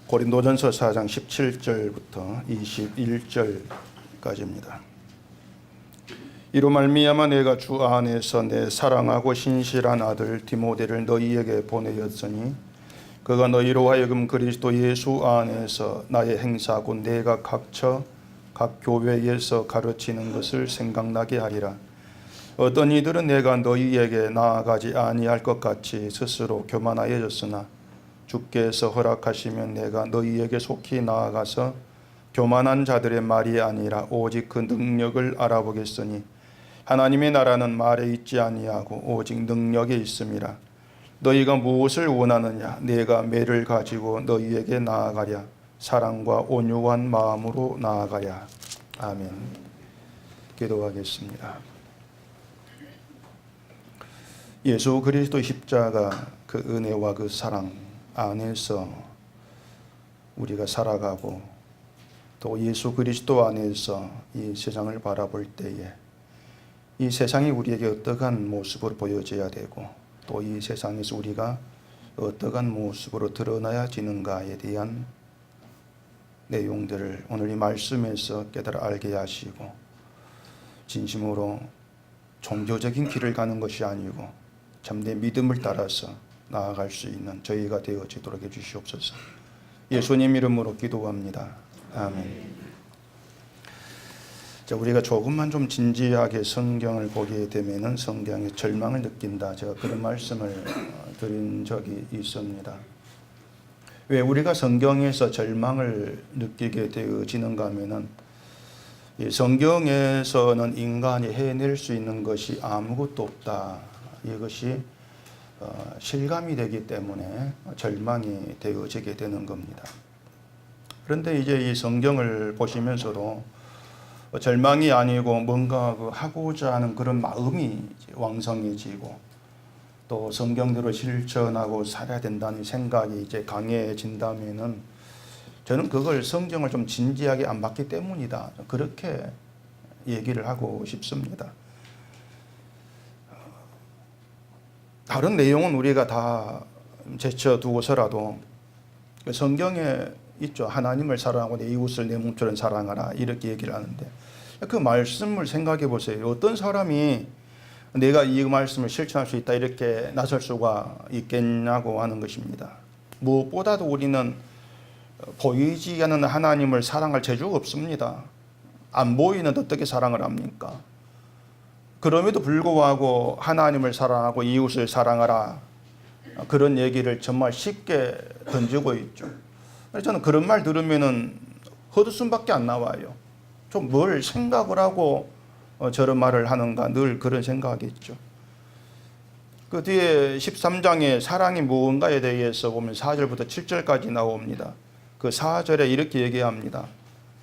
고린도전서 4장 17절부터 21절까지입니다. 이로 말미암아 내가 주 안에서 내 사랑하고 신실한 아들 디모데를 너희에게 보내었으니 그가 너희로 하여금 그리스도 예수 안에서 나의 행사 곧 내가 각처 각 교회에서 가르치는 것을 생각나게 하리라. 어떤 이들은 내가 너희에게 나아가지 아니할 것 같이 스스로 교만하여졌으나 주께서 허락하시면 내가 너희에게 속히 나아가서 교만한 자들의 말이 아니라 오직 그 능력을 알아보겠으니 하나님의 나라는 말에 있지 아니하고 오직 능력에 있음이라. 너희가 무엇을 원하느냐? 내가 매를 가지고 너희에게 나아가랴. 사랑과 온유한 마음으로 나아가랴. 아멘. 기도하겠습니다. 예수 그리스도 십자가 그 은혜와 그 사랑 안에서 우리가 살아가고 또 예수 그리스도 안에서 이 세상을 바라볼 때에 이 세상이 우리에게 어떠한 모습으로 보여져야 되고 또 이 세상에서 우리가 어떠한 모습으로 드러나야 지는가에 대한 내용들을 오늘 이 말씀에서 깨달아 알게 하시고 진심으로 종교적인 길을 가는 것이 아니고 참된 믿음을 따라서 나아갈 수 있는 저희가 되어지도록 해주시옵소서. 예수님 이름으로 기도합니다. 아멘. 자, 우리가 조금만 좀 진지하게 성경을 보게 되면은 성경에 절망을 느낀다. 제가 그런 말씀을 드린 적이 있습니다. 왜 우리가 성경에서 절망을 느끼게 되어지는가 하면은 이 성경에서는 인간이 해낼 수 있는 것이 아무것도 없다. 이것이 실감이 되기 때문에 절망이 되어지게 되는 겁니다. 그런데 이제 이 성경을 보시면서도 절망이 아니고 뭔가 하고자 하는 그런 마음이 왕성해지고 또 성경대로 실천하고 살아야 된다는 생각이 이제 강해진다면은 저는 그걸 성경을 좀 진지하게 안 봤기 때문이다. 그렇게 얘기를 하고 싶습니다. 다른 내용은 우리가 다 제쳐두고서라도 성경에 있죠. 하나님을 사랑하고 내 이웃을 내 몸처럼 사랑하라 이렇게 얘기를 하는데 그 말씀을 생각해 보세요. 어떤 사람이 내가 이 말씀을 실천할 수 있다 이렇게 나설 수가 있겠냐고 하는 것입니다. 무엇보다도 우리는 보이지 않는 하나님을 사랑할 재주가 없습니다. 안 보이는데 어떻게 사랑을 합니까? 그럼에도 불구하고 하나님을 사랑하고 이웃을 사랑하라 그런 얘기를 정말 쉽게 던지고 있죠. 저는 그런 말 들으면은 헛웃음밖에 안 나와요. 좀 뭘 생각을 하고 저런 말을 하는가 늘 그런 생각이겠죠. 그 뒤에 13장에 사랑이 무언가에 대해서 보면 4절부터 7절까지 나옵니다. 그 4절에 이렇게 얘기합니다.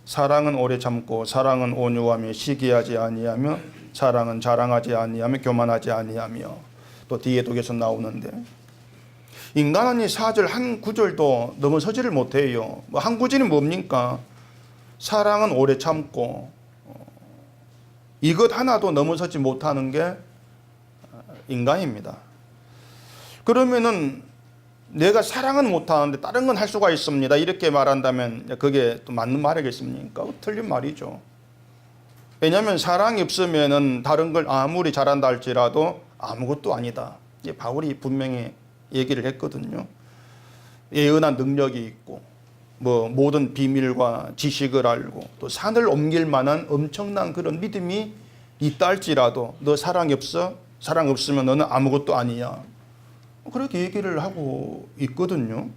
사랑은 오래 참고 사랑은 온유하며 시기하지 아니하며 사랑은 자랑하지 아니하며 교만하지 아니하며 또 뒤에도 계속 나오는데 인간은 이 4절 한 구절도 넘어서지를 못해요. 한 구절이 뭡니까? 사랑은 오래 참고 이것 하나도 넘어서지 못하는 게 인간입니다. 그러면은 내가 사랑은 못하는데 다른 건 할 수가 있습니다. 이렇게 말한다면 그게 또 맞는 말이겠습니까? 틀린 말이죠. 왜냐하면 사랑이 없으면은 다른 걸 아무리 잘한다 할지라도 아무것도 아니다. 바울이 분명히 얘기를 했거든요. 예언한 능력이 있고 모든 비밀과 지식을 알고 또 산을 옮길 만한 엄청난 그런 믿음이 있다 할지라도 너 사랑이 없어? 사랑 없으면 너는 아무것도 아니야. 그렇게 얘기를 하고 있거든요.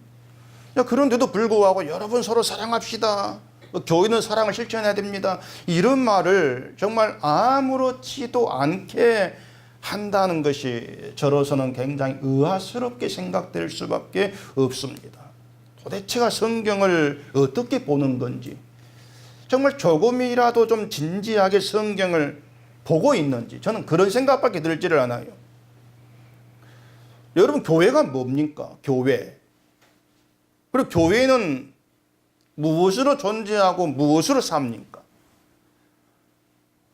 그런데도 불구하고 여러분 서로 사랑합시다. 교회는 사랑을 실천해야 됩니다. 이런 말을 정말 아무렇지도 않게 한다는 것이 저로서는 굉장히 의아스럽게 생각될 수밖에 없습니다. 도대체가 성경을 어떻게 보는 건지 정말 조금이라도 좀 진지하게 성경을 보고 있는지 저는 그런 생각밖에 들지를 않아요. 여러분 교회가 뭡니까? 교회. 그리고 교회는 무엇으로 존재하고 무엇으로 삽니까?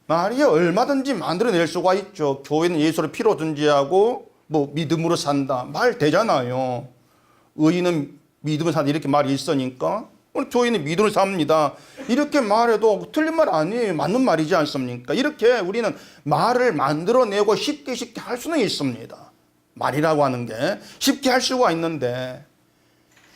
말이야 얼마든지 만들어낼 수가 있죠. 교회는 예수를 피로 존재하고 믿음으로 산다. 말 되잖아요. 의인은 믿음을 산다 이렇게 말이 있으니까 오늘 교회는 믿음을 삽니다. 이렇게 말해도 틀린 말 아니에요. 맞는 말이지 않습니까? 이렇게 우리는 말을 만들어내고 쉽게 할 수는 있습니다. 말이라고 하는 게 쉽게 할 수가 있는데,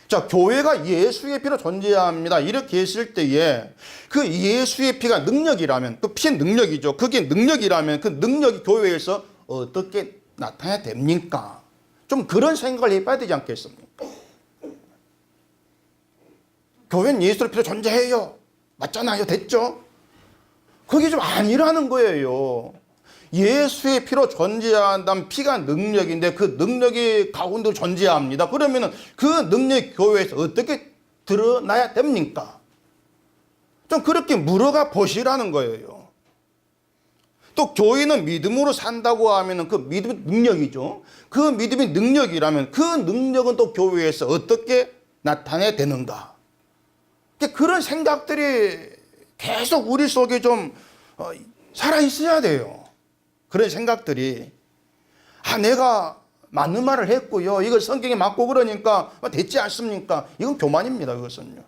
자, 교회가 예수의 피로 존재합니다. 이렇게 했을 때에 그 예수의 피가 능력이라면, 그 피의 능력이죠. 그게 능력이라면 그 능력이 교회에서 어떻게 나타나야 됩니까? 좀 그런 생각을 해봐야 되지 않겠습니까? 교회는 예수의 피로 존재해요. 맞잖아요. 됐죠? 그게 좀 아니라는 거예요. 예수의 피로 존재한다면 피가 능력인데 그 능력이 가운데 존재합니다. 그러면 그 능력이 교회에서 어떻게 드러나야 됩니까? 좀 그렇게 물어가 보시라는 거예요. 또 교회는 믿음으로 산다고 하면 그 믿음이 능력이죠. 그 믿음이 능력이라면 그 능력은 또 교회에서 어떻게 나타내야 되는가? 그런 생각들이 계속 우리 속에 좀 살아 있어야 돼요. 그런 생각들이, 내가 맞는 말을 했고요. 이거 성경에 맞고 그러니까 됐지 않습니까? 이건 교만입니다. 그것은요.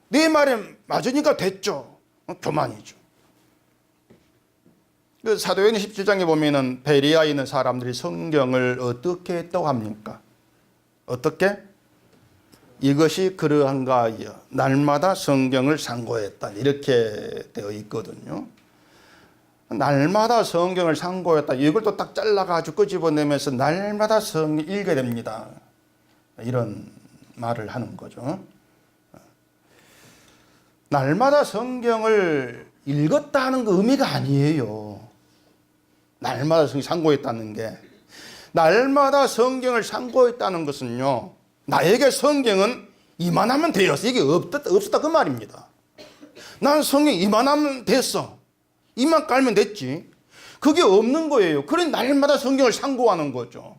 내 말에 맞으니까 됐죠. 교만이죠. 그 사도행전 17장에 보면은 베레아에 있는 사람들이 성경을 어떻게 했다고 합니까? 어떻게? 이것이 그러한가 하여 날마다 성경을 상고했다. 이렇게 되어 있거든요. 날마다 성경을 상고했다. 이걸 또 딱 잘라가지고 끄집어내면서 날마다 성경 읽어야 됩니다. 이런 말을 하는 거죠. 날마다 성경을 읽었다 하는 그 의미가 아니에요. 날마다 성경 상고했다는 게. 날마다 성경을 상고했다는 것은요, 나에게 성경은 이만하면 되었어. 이게 없었다 그 말입니다. 난 성경 이만하면 됐어. 이만 깔면 됐지. 그게 없는 거예요. 그래 날마다 성경을 상고하는 거죠.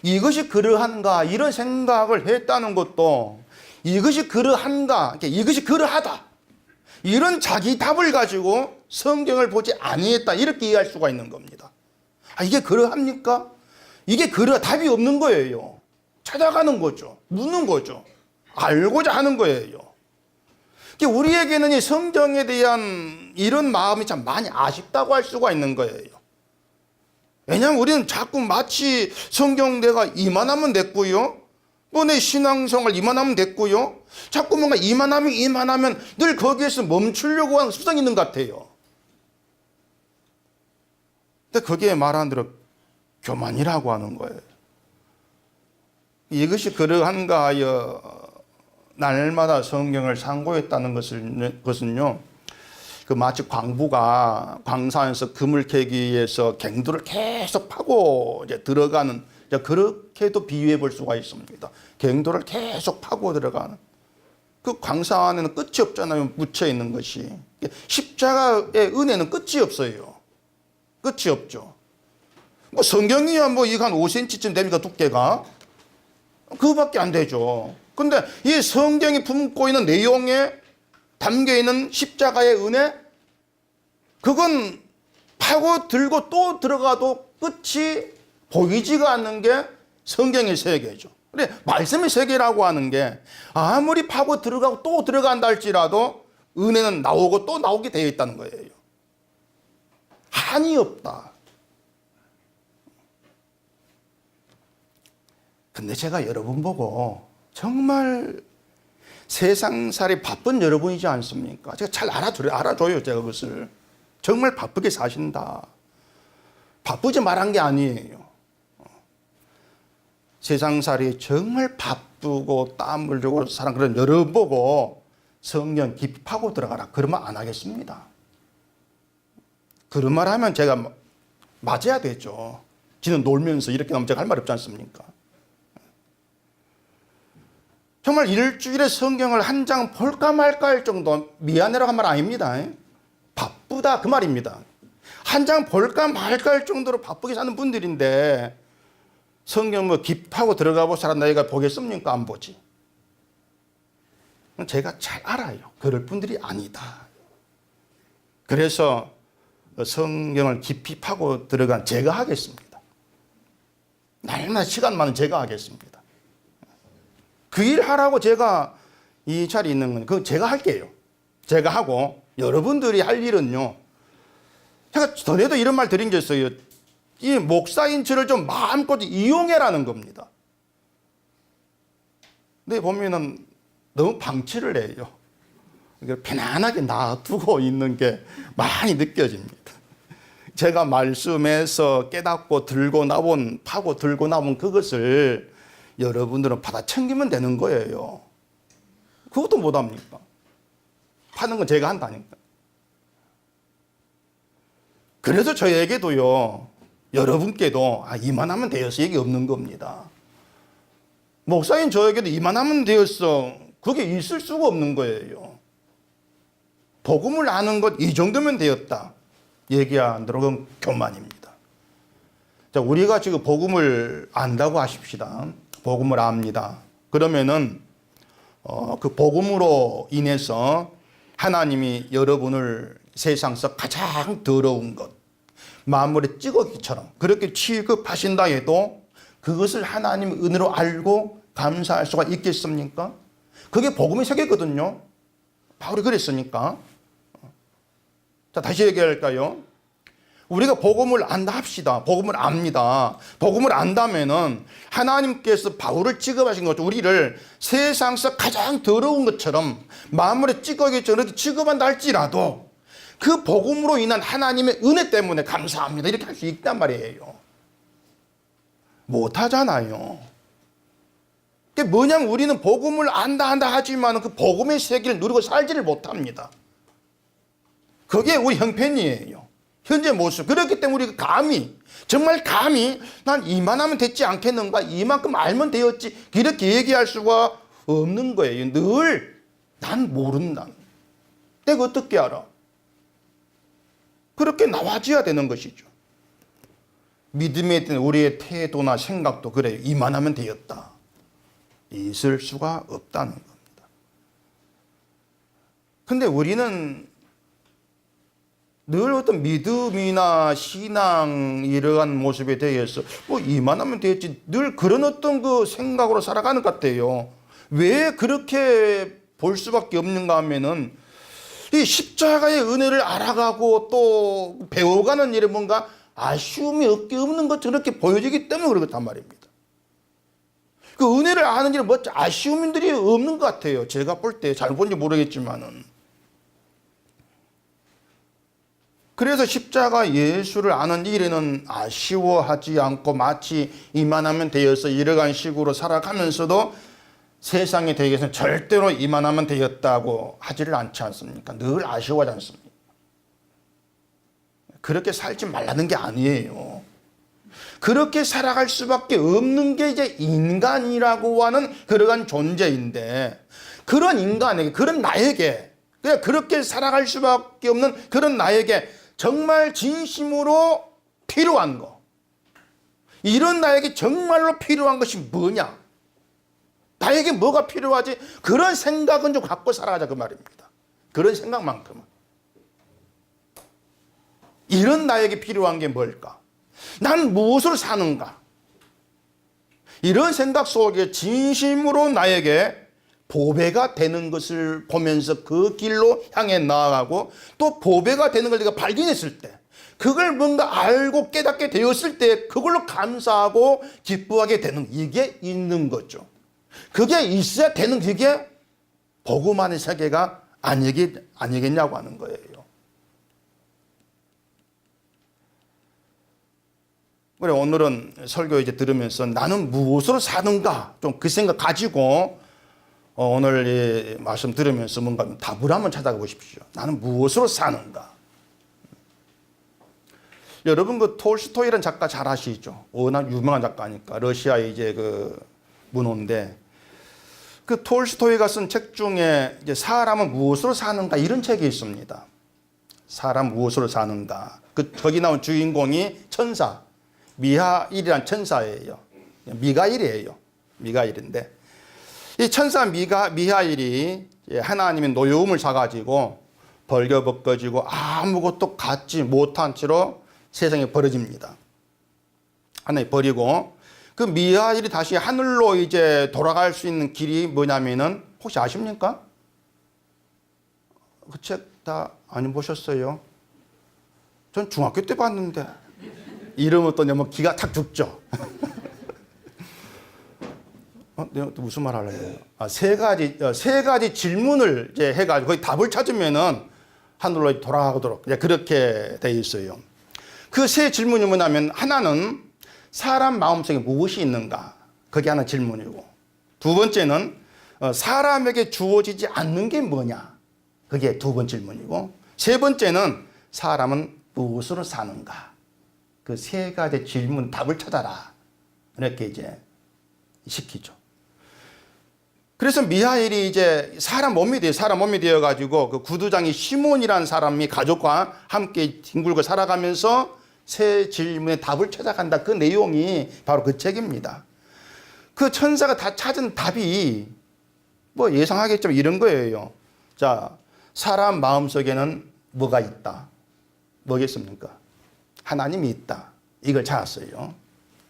이것이 그러한가 이런 생각을 했다는 것도 이것이 그러한가 이것이 그러하다 이런 자기 답을 가지고 성경을 보지 아니했다 이렇게 이해할 수가 있는 겁니다. 이게 그러합니까? 이게 답이 없는 거예요. 찾아가는 거죠. 묻는 거죠. 알고자 하는 거예요. 우리에게는 이 성경에 대한 이런 마음이 참 많이 아쉽다고 할 수가 있는 거예요. 왜냐하면 우리는 자꾸 마치 성경 내가 이만하면 됐고요. 내 신앙생활 이만하면 됐고요. 자꾸 뭔가 이만하면 늘 거기에서 멈추려고 하는 습성이 있는 것 같아요. 근데 거기에 말하는 대로 교만이라고 하는 거예요. 이것이 그러한가 하여 날마다 성경을 상고했다는 것은요, 그 마치 광부가 광산에서 금을 캐기 위해서 갱도를 계속 파고 이제 들어가는, 그렇게도 비유해 볼 수가 있습니다. 갱도를 계속 파고 들어가는. 그 광산 안에는 끝이 없잖아요. 묻혀 있는 것이. 십자가의 은혜는 끝이 없어요. 끝이 없죠. 성경이야 이거 한 5cm쯤 됩니까, 두께가? 그거밖에 안 되죠. 근데 이 성경이 품고 있는 내용에 담겨 있는 십자가의 은혜, 그건 파고 들고 또 들어가도 끝이 보이지가 않는 게 성경의 세계죠. 그래, 말씀의 세계라고 하는 게 아무리 파고 들어가고 또 들어간다 할지라도 은혜는 나오고 또 나오게 되어 있다는 거예요. 한이 없다. 근데 제가 여러분 보고 정말 세상살이 바쁜 여러분이지 않습니까? 제가 잘 알아줘요, 제가 그것을. 정말 바쁘게 사신다. 바쁘지 말한 게 아니에요. 세상살이 정말 바쁘고 땀을 주고 사는 그런 여러분 보고 성경 깊이 파고 들어가라. 그런 말 안 하겠습니다. 그런 말 하면 제가 맞아야 되죠. 지는 놀면서 이렇게 나오면 제가 할 말 없지 않습니까? 정말 일주일에 성경을 한 장 볼까 말까 할 정도, 미안해라고 한 말 아닙니다. 바쁘다 그 말입니다. 한 장 볼까 말까 할 정도로 바쁘게 사는 분들인데 성경 깊하고 들어가 볼 사람 나이가 보겠습니까? 안 보지. 제가 잘 알아요. 그럴 분들이 아니다. 그래서 성경을 깊이 파고 들어간 제가 하겠습니다. 날마다 시간만은 제가 하겠습니다. 그 일 하라고 제가 이 자리에 있는 건 그거 제가 할게요. 제가 하고 여러분들이 할 일은요. 제가 전에도 이런 말 드린 게 있어요. 이 목사인 저를 좀 마음껏 이용해라는 겁니다. 근데 보면은 너무 방치를 해요. 편안하게 놔두고 있는 게 많이 느껴집니다. 제가 말씀에서 깨닫고 들고 나온, 파고 들고 나온 그것을 여러분들은 받아 챙기면 되는 거예요. 그것도 못합니까? 파는 건 제가 한다니까. 그래서 저에게도요, 여러분께도 이만하면 되었어 얘기 없는 겁니다. 목사인 저에게도 이만하면 되었어 그게 있을 수가 없는 거예요. 복음을 아는 것 이 정도면 되었다 얘기하는 그건 교만입니다. 자, 우리가 지금 복음을 안다고 하십시다. 복음을 압니다. 그러면은 그 복음으로 인해서 하나님이 여러분을 세상에서 가장 더러운 것, 만물의 찌꺼기처럼 그렇게 취급하신다 해도 그것을 하나님의 은혜로 알고 감사할 수가 있겠습니까? 그게 복음의 세계거든요. 바울이 그랬으니까. 자, 다시 얘기할까요? 우리가 복음을 안다 합시다. 복음을 압니다. 복음을 안다면은 하나님께서 바울을 취급하신 것, 우리를 세상에서 가장 더러운 것처럼 만물의 찌꺼기처럼 이렇게 취급한다 할지라도 그 복음으로 인한 하나님의 은혜 때문에 감사합니다. 이렇게 할 수 있단 말이에요. 못하잖아요. 그게 뭐냐면 우리는 복음을 안다 하지만 그 복음의 세계를 누리고 살지를 못합니다. 그게 우리 형편이에요. 현재 모습. 그렇기 때문에 우리가 감히 정말 감히 난 이만하면 됐지 않겠는가, 이만큼 알면 되었지 이렇게 얘기할 수가 없는 거예요. 늘 난 모른다. 내가 어떻게 알아? 그렇게 나와줘야 되는 것이죠. 믿음에 대한 우리의 태도나 생각도 그래요. 이만하면 되었다. 있을 수가 없다는 겁니다. 근데 우리는 늘 어떤 믿음이나 신앙 이러한 모습에 대해서 이만하면 되겠지 늘 그런 어떤 그 생각으로 살아가는 것 같아요. 왜 그렇게 볼 수밖에 없는가 하면은 이 십자가의 은혜를 알아가고 또 배워가는 일에 뭔가 아쉬움이 없는 것처럼 그렇게 보여지기 때문에 그렇단 말입니다. 그 은혜를 아는 일에 아쉬움들이 없는 것 같아요. 제가 볼 때 잘 본지 모르겠지만은. 그래서 십자가 예수를 아는 일에는 아쉬워하지 않고 마치 이만하면 되어서 이러한 식으로 살아가면서도 세상에 대해서는 절대로 이만하면 되었다고 하지를 않지 않습니까? 늘 아쉬워하지 않습니까? 그렇게 살지 말라는 게 아니에요. 그렇게 살아갈 수밖에 없는 게 이제 인간이라고 하는 그러한 존재인데, 그런 인간에게, 그런 나에게, 그냥 그렇게 살아갈 수밖에 없는 그런 나에게 정말 진심으로 필요한 거, 이런 나에게 정말로 필요한 것이 뭐냐? 나에게 뭐가 필요하지? 그런 생각은 좀 갖고 살아가자 그 말입니다. 그런 생각만큼은. 이런 나에게 필요한 게 뭘까? 난 무엇으로 사는가? 이런 생각 속에 진심으로 나에게 보배가 되는 것을 보면서 그 길로 향해 나아가고, 또 보배가 되는 걸 내가 발견했을 때, 그걸 뭔가 알고 깨닫게 되었을 때 그걸로 감사하고 기뻐하게 되는, 이게 있는 거죠. 그게 있어야 되는, 그게 복음 안의 세계가 아니겠냐고 하는 거예요. 그래, 오늘은 설교 이제 들으면서 나는 무엇으로 사는가 좀 그 생각 가지고 오늘 이 말씀 들으면서 뭔가 답을 한번 찾아가 보십시오. 나는 무엇으로 사는가? 여러분 그 톨스토이라는 작가 잘 아시죠? 워낙 유명한 작가니까. 러시아의 이제 그 문호인데, 그 톨스토이가 쓴 책 중에 이제 사람은 무엇으로 사는가 이런 책이 있습니다. 사람 무엇으로 사는가. 거기 나온 주인공이 천사 미하일이란 천사예요. 미가일이에요. 미가일인데, 이 천사 미하일이 하나님의 노여움을 사가지고 벌거벗겨지고 아무것도 갖지 못한 채로 세상에 버려집니다. 하나님 버리고, 그 미하엘이 다시 하늘로 이제 돌아갈 수 있는 길이 뭐냐면은 혹시 아십니까? 그 책 다 안 보셨어요? 전 중학교 때 봤는데 이러면 또 너무 기가 탁 죽죠. 내가 또 무슨 말 하려고? 세 가지 질문을 이제 해가지고 거의 답을 찾으면은 하늘로 돌아가도록 그렇게 돼 있어요. 그 세 질문이 뭐냐면 하나는 사람 마음속에 무엇이 있는가? 그게 하나 질문이고, 두 번째는 사람에게 주어지지 않는 게 뭐냐? 그게 두 번째 질문이고, 세 번째는 사람은 무엇으로 사는가? 그 세 가지 질문 답을 찾아라. 이렇게 이제 시키죠. 그래서 미하엘이 이제 사람 몸이 되어가지고 그 구두장이 시몬이라는 사람이 가족과 함께 뒹굴고 살아가면서 세 질문의 답을 찾아간다. 그 내용이 바로 그 책입니다. 그 천사가 다 찾은 답이 뭐 예상하겠지만 이런 거예요. 자, 사람 마음속에는 뭐가 있다? 뭐겠습니까? 하나님이 있다. 이걸 찾았어요.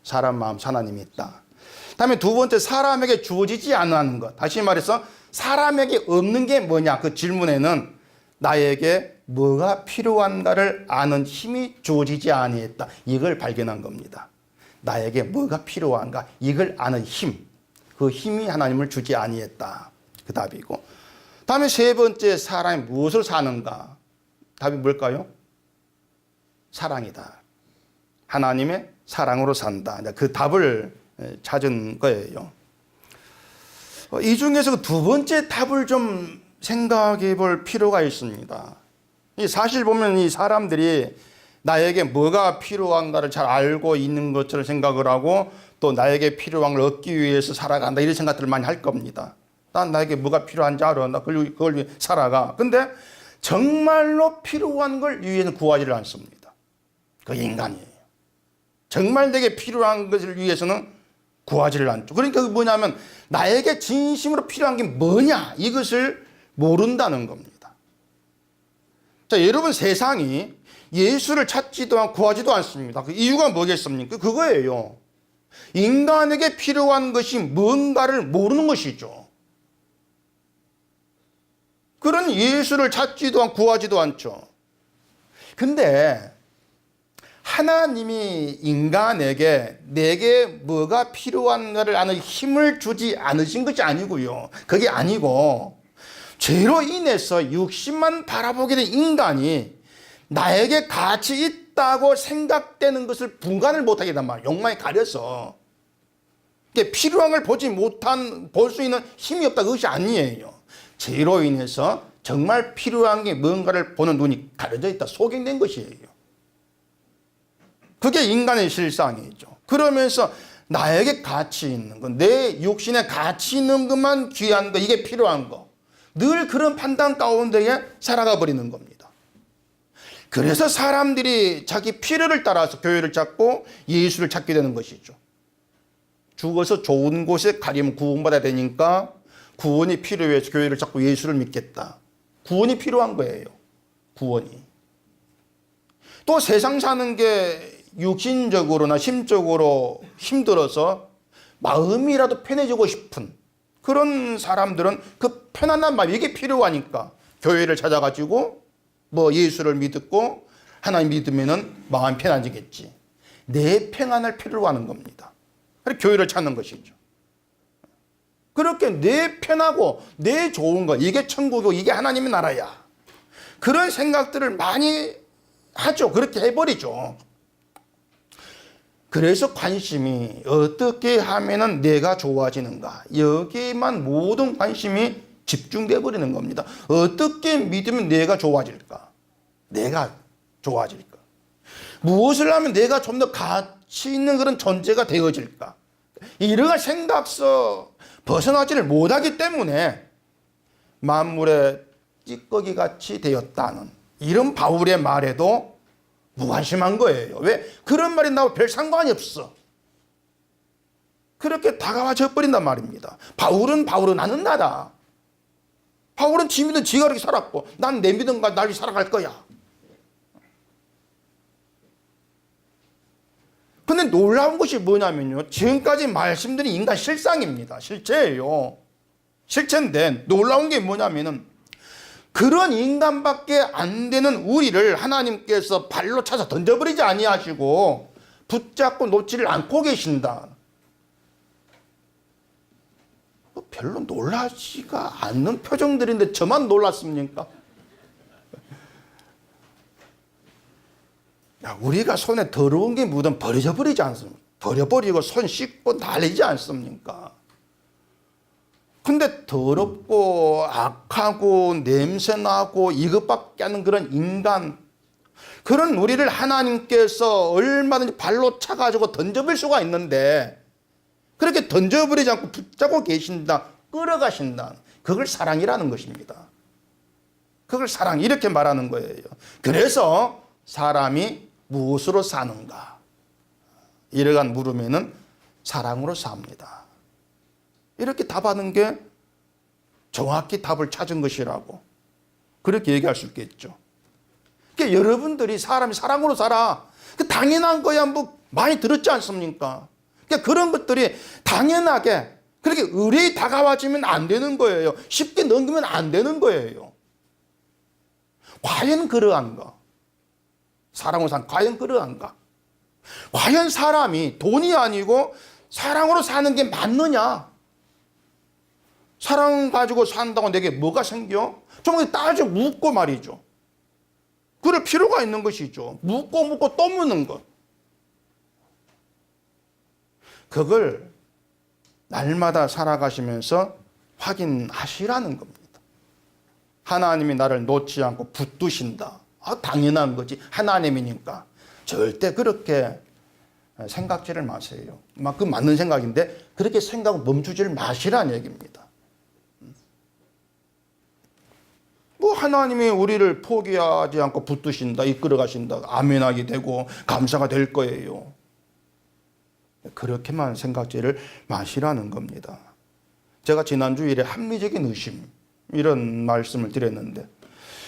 사람 마음 하나님이 있다. 다음에 두 번째, 사람에게 주어지지 않는 것. 다시 말해서 사람에게 없는 게 뭐냐? 그 질문에는 나에게 뭐가 필요한가를 아는 힘이 주어지지 아니했다. 이걸 발견한 겁니다. 나에게 뭐가 필요한가? 이걸 아는 힘. 그 힘이 하나님을 주지 아니했다. 그 답이고. 다음에 세 번째, 사람이 무엇을 사는가? 답이 뭘까요? 사랑이다. 하나님의 사랑으로 산다. 그 답을 찾은 거예요. 이 중에서 두 번째 답을 좀 생각해 볼 필요가 있습니다. 사실 보면 이 사람들이 나에게 뭐가 필요한가를 잘 알고 있는 것처럼 생각을 하고 또 나에게 필요한 걸 얻기 위해서 살아간다 이런 생각들을 많이 할 겁니다. 난 나에게 뭐가 필요한지 알아. 나 그걸 위해 살아가. 근데 정말로 필요한 걸 위해서는 구하지를 않습니다. 그게 인간이에요. 정말 내게 필요한 것을 위해서는 구하지를 않죠. 그러니까 그게 뭐냐면 나에게 진심으로 필요한 게 뭐냐 이것을 모른다는 겁니다. 자, 여러분 세상이 예수를 찾지도 않고 구하지도 않습니다. 그 이유가 뭐겠습니까? 그거예요. 인간에게 필요한 것이 뭔가를 모르는 것이죠. 그런 예수를 찾지도 않고 구하지도 않죠. 근데 하나님이 인간에게 내게 뭐가 필요한가를 아는 힘을 주지 않으신 것이 아니고요. 그게 아니고 죄로 인해서 육신만 바라보게 된 인간이 나에게 가치 있다고 생각되는 것을 분간을 못하게 된 말이에요. 욕망에 가려서. 필요한 걸 볼 수 있는 힘이 없다. 그것이 아니에요. 죄로 인해서 정말 필요한 게 뭔가를 보는 눈이 가려져 있다. 소경된 것이에요. 그게 인간의 실상이죠. 그러면서 나에게 가치 있는 것, 내 육신에 가치 있는 것만 귀한 것, 이게 필요한 것. 늘 그런 판단 가운데에 살아가 버리는 겁니다. 그래서 사람들이 자기 필요를 따라서 교회를 찾고 예수를 찾게 되는 것이죠. 죽어서 좋은 곳에 가려면 구원받아야 되니까 구원이 필요해서 교회를 찾고 예수를 믿겠다. 구원이 필요한 거예요. 구원이. 또 세상 사는 게 육신적으로나 심적으로 힘들어서 마음이라도 편해지고 싶은 그런 사람들은 그 편안한 마음, 이게 필요하니까 교회를 찾아가지고 뭐 예수를 믿고 하나님 믿으면은 마음이 편해지겠지. 내 평안을 필요로 하는 겁니다. 그래서 교회를 찾는 것이죠. 그렇게 내 편하고 내 좋은 거, 이게 천국이고 이게 하나님의 나라야. 그런 생각들을 많이 하죠. 그렇게 해버리죠. 그래서 관심이 어떻게 하면은 내가 좋아지는가, 여기에만 모든 관심이 집중돼 버리는 겁니다. 어떻게 믿으면 내가 좋아질까? 내가 좋아질까? 무엇을 하면 내가 좀 더 가치 있는 그런 존재가 되어질까? 이러한 생각서 벗어나지를 못하기 때문에 만물의 찌꺼기 같이 되었다는 이런 바울의 말에도 무관심한 거예요. 왜? 그런 말이 나와 별 상관이 없어. 그렇게 다가와져 버린단 말입니다. 바울은 나는 나다. 바울은 지 믿은 지가 그렇게 살았고 난 내 믿음과 날 살아갈 거야. 근데 놀라운 것이 뭐냐면요. 지금까지 말씀드린 인간 실상입니다. 실체예요. 실체인데 놀라운 게 뭐냐면은 그런 인간밖에 안 되는 우리를 하나님께서 발로 차서 던져버리지 아니하시고 붙잡고 놓지를 않고 계신다. 별로 놀라지가 않는 표정들인데 저만 놀랐습니까? 야, 우리가 손에 더러운 게 묻으면 버려버리지 않습니까? 버려버리고 손 씻고 날리지 않습니까? 근데 더럽고 악하고 냄새나고 이것밖에 하는 그런 인간, 그런 우리를 하나님께서 얼마든지 발로 차가지고 던져버릴 수가 있는데 그렇게 던져버리지 않고 붙잡고 계신다, 끌어가신다. 그걸 사랑이라는 것입니다. 그걸 사랑, 이렇게 말하는 거예요. 그래서 사람이 무엇으로 사는가? 이러한 물으면은 사랑으로 삽니다. 이렇게 답하는 게 정확히 답을 찾은 것이라고 그렇게 얘기할 수 있겠죠. 그러니까 여러분들이 사람이 사랑으로 살아. 그 당연한 거야 뭐 많이 들었지 않습니까? 그러니까 그런 것들이 당연하게 그렇게 의뢰에 다가와지면 안 되는 거예요. 쉽게 넘기면 안 되는 거예요. 과연 그러한가? 사랑으로 산 과연 그러한가? 과연 사람이 돈이 아니고 사랑으로 사는 게 맞느냐? 사랑 가지고 산다고 내게 뭐가 생겨? 좀 따져 묻고 말이죠. 그럴 필요가 있는 것이죠. 묻고 또 묻는 것. 그걸 날마다 살아가시면서 확인하시라는 겁니다. 하나님이 나를 놓지 않고 붙드신다. 당연한 거지. 하나님이니까. 절대 그렇게 생각지를 마세요. 그 맞는 생각인데 그렇게 생각을 멈추지를 마시라는 얘기입니다. 뭐 하나님이 우리를 포기하지 않고 붙드신다, 이끌어 가신다, 아멘하게 되고 감사가 될 거예요. 그렇게만 생각지를 마시라는 겁니다. 제가 지난주일에 합리적인 의심 이런 말씀을 드렸는데,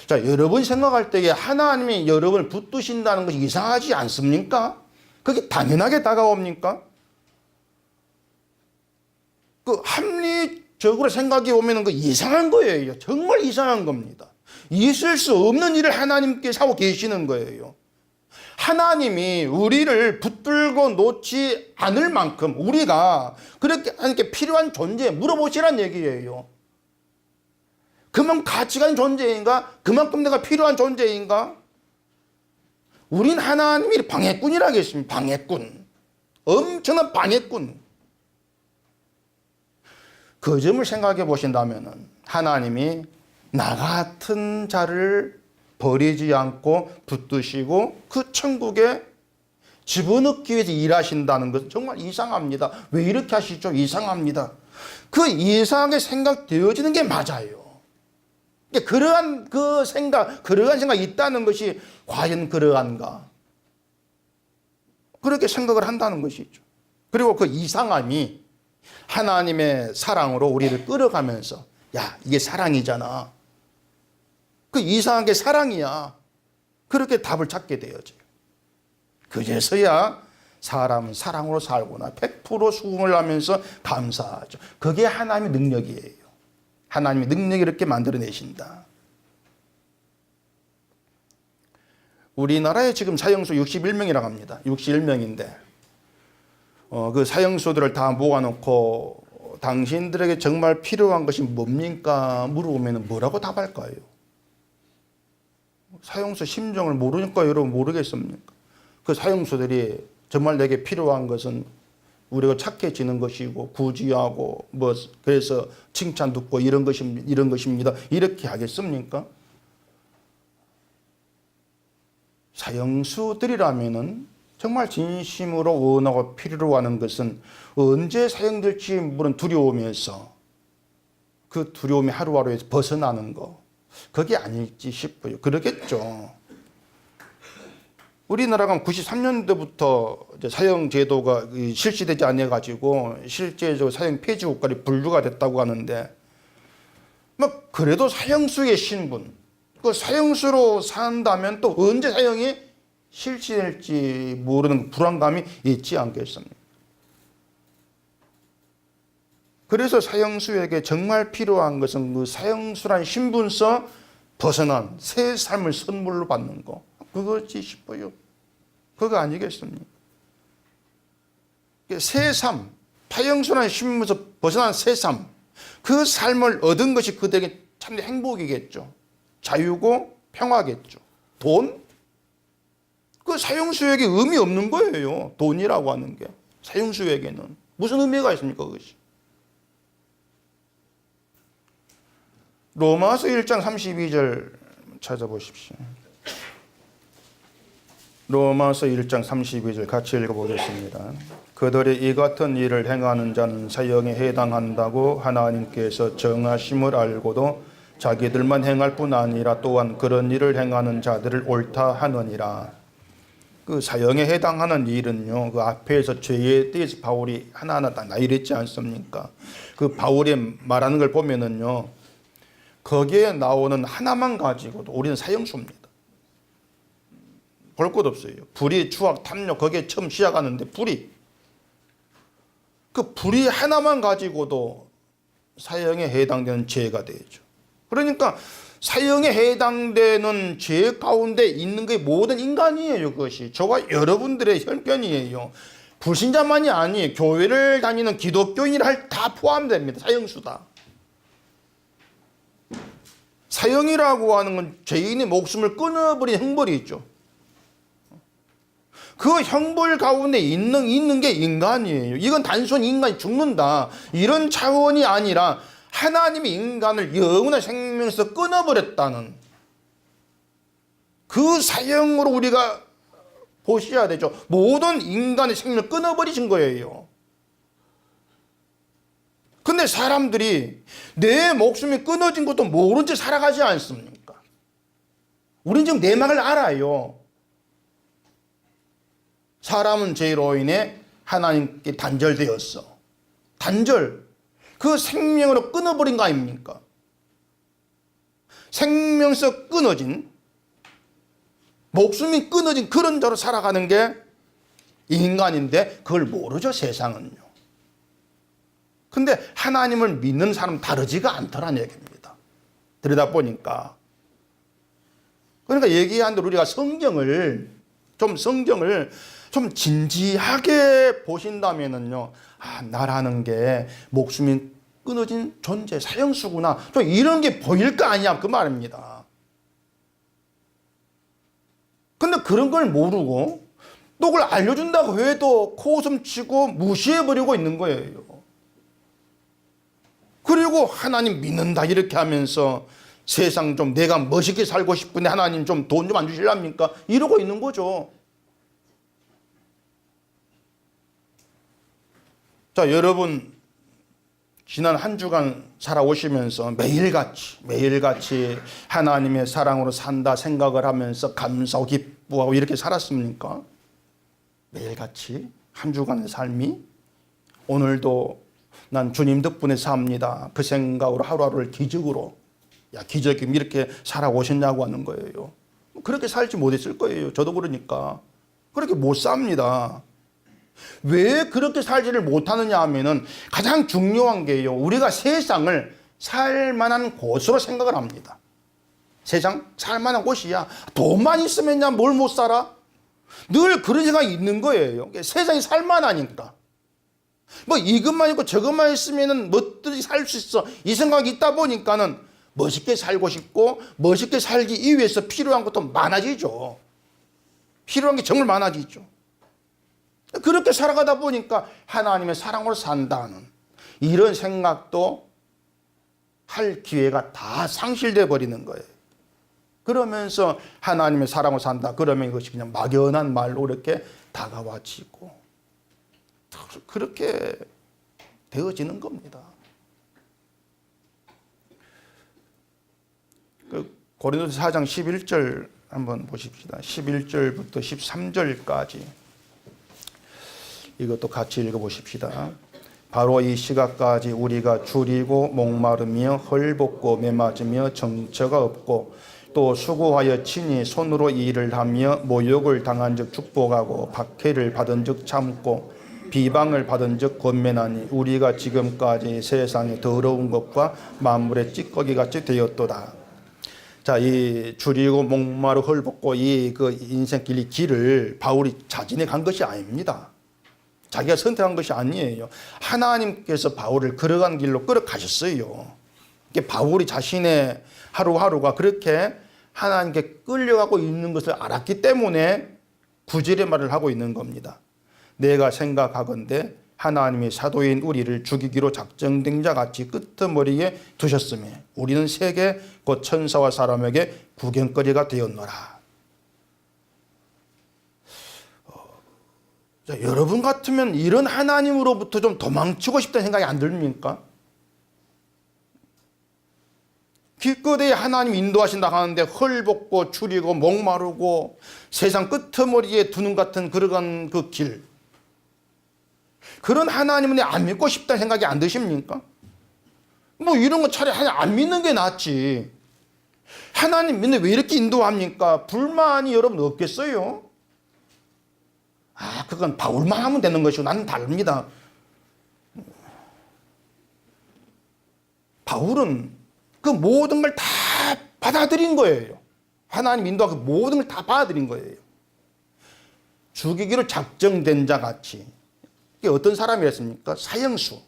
자, 여러분 생각할 때에 하나님이 여러분을 붙드신다는 것이 이상하지 않습니까? 그게 당연하게 다가옵니까? 그 합리적으로 생각해 보면 그 이상한 거예요. 정말 이상한 겁니다. 있을 수 없는 일을 하나님께서 하고 계시는 거예요. 하나님이 우리를 붙들고 놓지 않을 만큼 우리가 그렇게 하나님께 필요한 존재 물어보시란 얘기예요. 그만큼 가치가 있는 존재인가? 그만큼 내가 필요한 존재인가? 우린 하나님이 방해꾼이라고 했습니다. 방해꾼. 엄청난 방해꾼. 그 점을 생각해 보신다면 하나님이 나 같은 자를 버리지 않고 붙드시고 그 천국에 집어넣기 위해서 일하신다는 것은 정말 이상합니다. 왜 이렇게 하시죠? 이상합니다. 그 이상하게 생각되어지는 게 맞아요. 그러한 그러한 생각이 있다는 것이 과연 그러한가? 그렇게 생각을 한다는 것이죠. 그리고 그 이상함이 하나님의 사랑으로 우리를 끌어가면서, 야, 이게 사랑이잖아. 그 이상한 게 사랑이야. 그렇게 답을 찾게 되어져요. 그제서야 사람은 사랑으로 살구나. 100% 수긍을 하면서 감사하죠. 그게 하나님의 능력이에요. 하나님의 능력이 이렇게 만들어내신다. 우리나라에 지금 사형수 61명이라고 합니다. 61명인데 그 사형수들을 다 모아놓고 당신들에게 정말 필요한 것이 뭡니까? 물어보면 뭐라고 답할까요? 사형수 심정을 모르니까 여러분 모르겠습니까? 그 사형수들이 정말 내게 필요한 것은 우리가 착해지는 것이고 구제하고 뭐 그래서 칭찬 듣고 이런 것입니다. 이렇게 하겠습니까? 사형수들이라면은 정말 진심으로 원하고 필요로 하는 것은 언제 사형될지 물은 두려우면서 그 두려움이 하루하루에서 벗어나는 거, 그게 아닐지 싶어요. 그러겠죠. 우리나라가 93년도부터 사형 제도가 실시되지 않아가지고 실제적으로 사형 폐지 국가로 분류가 됐다고 하는데, 뭐 그래도 사형수의 신분, 그 사형수로 산다면 또 언제 사형이 실시될지 모르는 불안감이 있지 않겠습니까? 그래서 사형수에게 정말 필요한 것은 그 사형수란 신분서 벗어난 새 삶을 선물로 받는 거, 그거지 싶어요. 그거 아니겠습니까? 새 삶, 사형수란 신분서 벗어난 새 삶, 그 삶을 얻은 것이 그들에게 참 행복이겠죠. 자유고 평화겠죠. 돈? 그 사형수에게 의미 없는 거예요. 돈이라고 하는 게. 사형수에게는. 무슨 의미가 있습니까, 그것이? 로마서 1장 32절 찾아보십시오. 로마서 1장 32절 같이 읽어보겠습니다. 그들이 이 같은 일을 행하는 자는 사형에 해당한다고 하나님께서 정하심을 알고도 자기들만 행할 뿐 아니라 또한 그런 일을 행하는 자들을 옳다 하느니라. 그 사형에 해당하는 일은요, 그 앞에서 죄에 대해서 바울이 하나하나 다 나열했지 않습니까? 그 바울이 말하는 걸 보면은요, 거기에 나오는 하나만 가지고도 우리는 사형수입니다. 볼 것 없어요. 불의, 추악, 탐욕, 거기에 처음 시작하는데 불의. 그 불의 하나만 가지고도 사형에 해당되는 죄가 되죠. 그러니까 사형에 해당되는 죄 가운데 있는 게 모든 인간이에요. 그것이 저와 여러분들의 형편이에요. 불신자만이 아니에요. 교회를 다니는 기독교인이라 다 포함됩니다. 사형수다. 사형이라고 하는 건 죄인의 목숨을 끊어버린 형벌이죠. 그 형벌 가운데 있는 게 인간이에요. 이건 단순히 인간이 죽는다, 이런 차원이 아니라 하나님이 인간을 영원한 생명에서 끊어버렸다는 그 사형으로 우리가 보셔야 되죠. 모든 인간의 생명을 끊어버리신 거예요. 근데 사람들이 내 목숨이 끊어진 것도 모른 채 살아가지 않습니까? 우린 지금 내막을 알아요. 사람은 죄로 인해 하나님께 단절되었어. 단절. 그 생명으로 끊어버린 거 아닙니까? 생명에서 끊어진, 목숨이 끊어진 그런 자로 살아가는 게 인간인데 그걸 모르죠, 세상은요. 근데 하나님을 믿는 사람은 다르지가 않더란 얘기입니다. 들여다보니까. 그러니까 얘기한 대로 우리가 성경을 좀 진지하게 보신다면은요, 아, 나라는 게 목숨이 끊어진 존재, 사형수구나. 좀 이런 게 보일 거 아니야, 그 말입니다. 근데 그런 걸 모르고 또 그걸 알려준다고 해도 코웃음 치고 무시해버리고 있는 거예요. 그리고 하나님 믿는다 이렇게 하면서 세상 좀 내가 멋있게 살고 싶은데 하나님 좀 돈 좀 안 주실랍니까? 이러고 있는 거죠. 자, 여러분 지난 한 주간 살아오시면서 매일같이 하나님의 사랑으로 산다 생각을 하면서 감사하고 기뻐하고 이렇게 살았습니까? 매일같이 한 주간의 삶이 오늘도 난 주님 덕분에 삽니다, 그 생각으로 하루하루를 기적으로, 야 기적이 이렇게 살아오셨냐고 하는 거예요. 그렇게 살지 못했을 거예요. 저도 그러니까 그렇게 못 삽니다. 왜 그렇게 살지를 못하느냐 하면은 가장 중요한 게요, 우리가 세상을 살만한 곳으로 생각을 합니다. 세상 살만한 곳이야, 돈만 있으면 뭘 못 살아? 늘 그런 생각이 있는 거예요. 세상이 살만하니까 뭐 이것만 있고 저것만 있으면은 멋들이 살 수 있어, 이 생각이 있다 보니까는 멋있게 살고 싶고 멋있게 살기 위해서 필요한 것도 많아지죠. 필요한 게 정말 많아지죠. 그렇게 살아가다 보니까 하나님의 사랑으로 산다는 이런 생각도 할 기회가 다 상실돼 버리는 거예요. 그러면서 하나님의 사랑으로 산다 그러면 이것이 그냥 막연한 말로 이렇게 다가와지고 그렇게 되어지는 겁니다. 고린도서 4장 11절 한번 보십시다. 11절부터 13절까지 이것도 같이 읽어보십시다. 바로 이 시각까지 우리가 줄이고 목마르며 헐벗고 메맞으며 정처가 없고 또 수고하여 친히 손으로 이 일을 하며 모욕을 당한 즉 축복하고 박해를 받은 즉 참고 비방을 받은 즉 권면하니 우리가 지금까지 세상의 더러운 것과 만물의 찌꺼기 같이 되었도다. 자, 이 줄이고 목마르 헐벗고 이 그 인생길 길을 바울이 자진해 간 것이 아닙니다. 자기가 선택한 것이 아니에요. 하나님께서 바울을 걸어간 길로 끌어가셨어요. 바울이 자신의 하루하루가 그렇게 하나님께 끌려가고 있는 것을 알았기 때문에 구절의 말을 하고 있는 겁니다. 내가 생각하건대 하나님이 사도인 우리를 죽이기로 작정된 자 같이 끄트머리에 두셨으며 우리는 세계 곧 천사와 사람에게 구경거리가 되었노라. 자, 여러분 같으면 이런 하나님으로부터 좀 도망치고 싶다는 생각이 안 듭니까? 길거리에 하나님 인도하신다 하는데 헐벗고 추리고 목마르고 세상 끄트머리에 두는 같은 그러한 그 길, 그런 하나님은 안 믿고 싶다는 생각이 안 드십니까? 뭐 이런 거 차라리 하나님 안 믿는 게 낫지. 하나님 믿는 왜 이렇게 인도합니까? 불만이 여러분 없겠어요? 아, 그건 바울만 하면 되는 것이고 나는 다릅니다. 바울은 그 모든 걸 다 받아들인 거예요. 하나님 인도하고 모든 걸 다 받아들인 거예요. 죽이기로 작정된 자 같이. 이게 어떤 사람이었습니까? 사형수.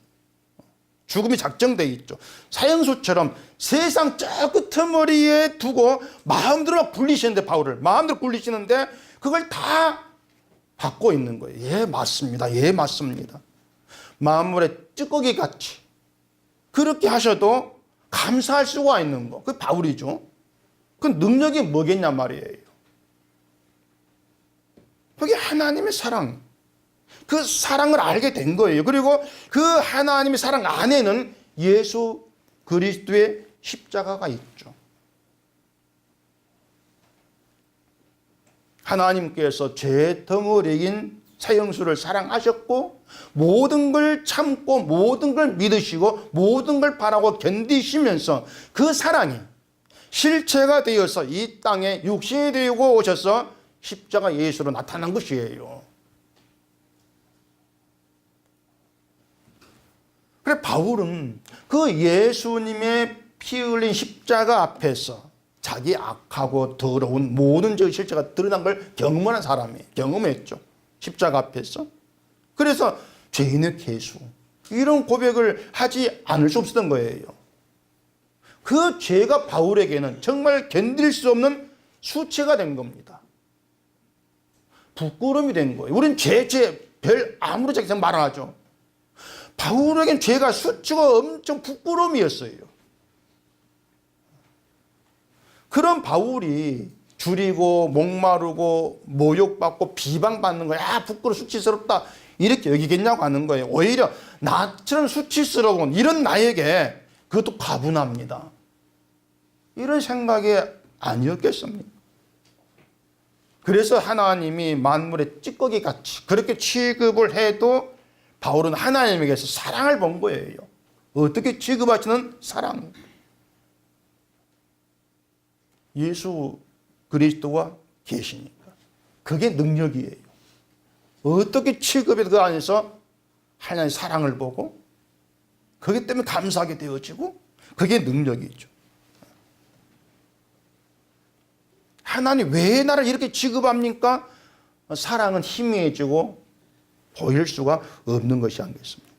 죽음이 작정되어 있죠. 사형수처럼 세상 저 끄트머리에 두고 마음대로 굴리시는데, 바울을 마음대로 굴리시는데 그걸 다 받고 있는 거예요. 예, 맞습니다. 예, 맞습니다. 만물의 찌꺼기 같이 그렇게 하셔도 감사할 수가 있는 거. 그게 바울이죠. 그 능력이 뭐겠냐 말이에요. 그게 하나님의 사랑. 그 사랑을 알게 된 거예요. 그리고 그 하나님의 사랑 안에는 예수 그리스도의 십자가가 있죠. 하나님께서 죄 덩어리인 사형수를 사랑하셨고 모든 걸 참고 모든 걸 믿으시고 모든 걸 바라고 견디시면서 그 사랑이 실체가 되어서 이 땅에 육신이 되고 오셔서 십자가 예수로 나타난 것이에요. 그래 바울은 그 예수님의 피 흘린 십자가 앞에서 자기 악하고 더러운 모든 저 실체가 드러난 걸 경험한 사람이에요. 경험했죠. 십자가 앞에서. 그래서 죄인의 괴수 이런 고백을 하지 않을 수 없었던 거예요. 그 죄가 바울에게는 정말 견딜 수 없는 수치가 된 겁니다. 부끄러움이 된 거예요. 우리는 죄 별 아무렇지 않게 말 안 하죠. 바울에겐 죄가 수치가 엄청 부끄러움이었어요. 그런 바울이 줄이고 목마르고 모욕받고 비방받는 거야. 부끄러워 수치스럽다. 이렇게 여기겠냐고 하는 거예요. 오히려 나처럼 수치스러운 이런 나에게 그것도 과분합니다. 이런 생각이 아니었겠습니까? 그래서 하나님이 만물의 찌꺼기 같이 그렇게 취급을 해도 바울은 하나님에게서 사랑을 본 거예요. 어떻게 취급하시는 사랑. 예수 그리스도와 계시니까. 그게 능력이에요. 어떻게 취급해도 그 안에서 하나님의 사랑을 보고 그것 때문에 감사하게 되어지고 그게 능력이죠. 하나님 왜 나를 이렇게 취급합니까? 사랑은 희미해지고 보일 수가 없는 것이 아니겠습니까?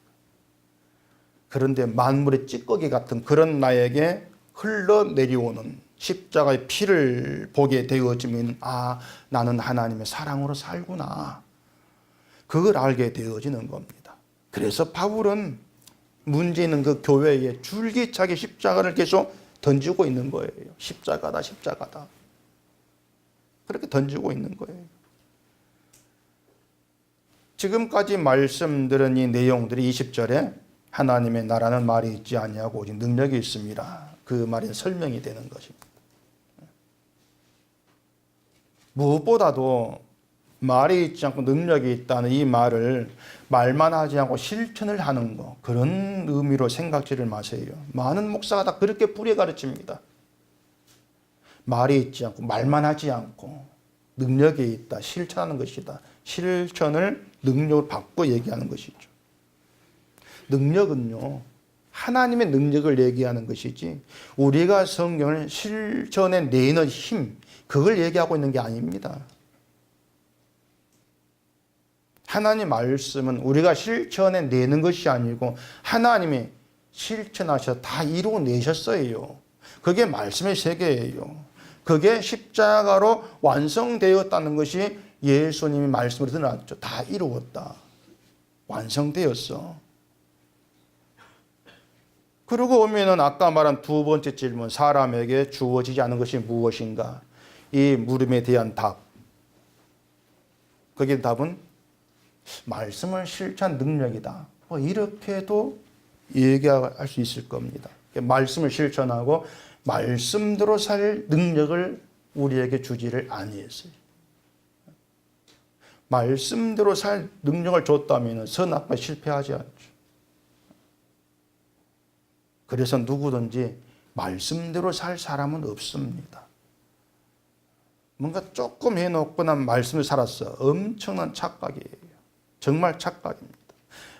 그런데 만물의 찌꺼기 같은 그런 나에게 흘러내려오는 십자가의 피를 보게 되어지면 아, 나는 하나님의 사랑으로 살구나. 그걸 알게 되어지는 겁니다. 그래서 바울은 문제 있는 그 교회에 줄기차게 십자가를 계속 던지고 있는 거예요. 십자가다, 십자가다. 그렇게 던지고 있는 거예요. 지금까지 말씀드린 이 내용들이 20절에 하나님의 나라는 말이 있지 아니하고 오직 능력이 있습니다. 그 말이 설명이 되는 것입니다. 무엇보다도 말이 있지 않고 능력이 있다는 이 말을 말만 하지 않고 실천을 하는 것, 그런 의미로 생각지를 마세요. 많은 목사가 다 그렇게 뿌리 가르칩니다. 말이 있지 않고 말만 하지 않고 능력이 있다. 실천하는 것이다. 실천을 능력을 바꿔 얘기하는 것이죠. 능력은요, 하나님의 능력을 얘기하는 것이지 우리가 성경을 실천에 내는 힘, 그걸 얘기하고 있는 게 아닙니다. 하나님 말씀은 우리가 실천에 내는 것이 아니고 하나님이 실천하셔서 다 이루어내셨어요. 그게 말씀의 세계예요. 그게 십자가로 완성되었다는 것이 예수님이 말씀으로 드러났죠. 다 이루었다. 완성되었어. 그러고 오면은 아까 말한 두 번째 질문, 사람에게 주어지지 않은 것이 무엇인가? 이 물음에 대한 답. 거기에 답은 말씀을 실천 능력이다. 이렇게도 얘기할 수 있을 겁니다. 말씀을 실천하고 말씀대로 살 능력을 우리에게 주지를 아니했어요. 말씀대로 살 능력을 줬다면 선악과 실패하지 않죠. 그래서 누구든지 말씀대로 살 사람은 없습니다. 뭔가 조금 해놓고 난 말씀을 살았어. 엄청난 착각이에요. 정말 착각입니다.